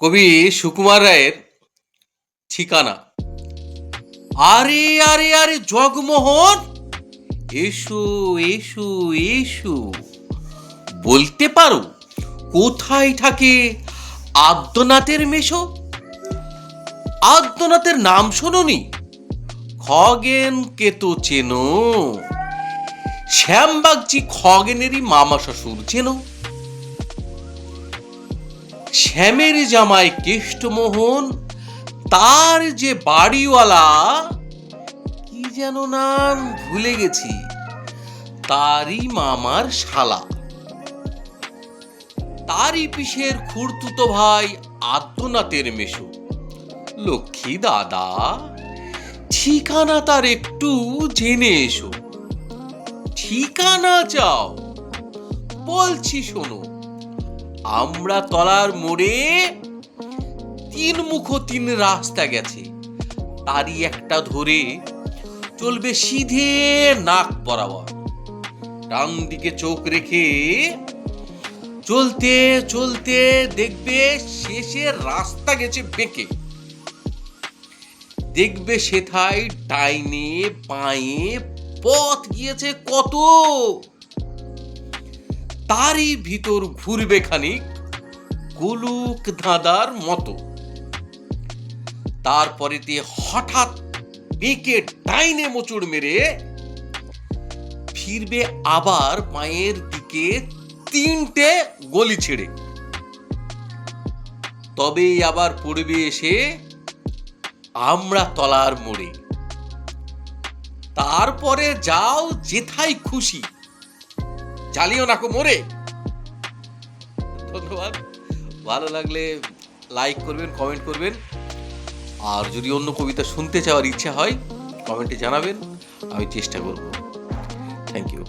কবি সুকুমার রায়ের ঠিকানা। আরে আরে আরে জগমোহন, এসো এসো এসো, বলতে পারো কোথায় থাকে আদ্যনাথের মেশো? আদ্যনাথের নাম শোনোনি? খগেনকে তো চেনো, শ্যামবাগজি খগেনেরই মামা শ্বশুর চেনো। শ্যামের জামাই কেষ্টমোহন, তার যে বাড়িওয়ালা, কি যেন নাম ভুলে গেছি, তারই মামার শালা। তারই পিসের খুড়তুতো ভাই আদ্যনাথের মেশো। লক্ষ্মী দাদা, ঠিকানা তার একটু জেনে এসো। ঠিকানা চাও? বলছি শোনো, আমরা তলার মোড়ে তিন মুখ তিন রাস্তা গেছে, তারই একটা ধরে চলবে সিধে নাক বরাবর। ডান দিকে চোখ রেখে চলতে চলতে দেখবে শেষে রাস্তা গেছে বেঁকে। দেখবে সেথায় ডাইনে বাঁয়ে পথ গিয়েছে কত, তারই ভিতর ঘুরবে খানিক গোলক ধাঁধার মতো। তারপরেতে হঠাৎ বেঁকে ডাইনে মোচড় মেরে ফিরবে আবার পায়ের দিকে তিনটে গলি ছেড়ে। তবেই আবার পড়বে এসে আমরা তলার মোড়ে। তারপরে যাও যেথায় খুশি, চালিও নাকো মোড়ে। ধন্যবাদ। ভালো লাগলে লাইক করবেন, কমেন্ট করবেন। আর যদি অন্য কবিতা শুনতে চাওয়ার ইচ্ছা হয় কমেন্টে জানাবেন, আমি চেষ্টা করব। Thank you.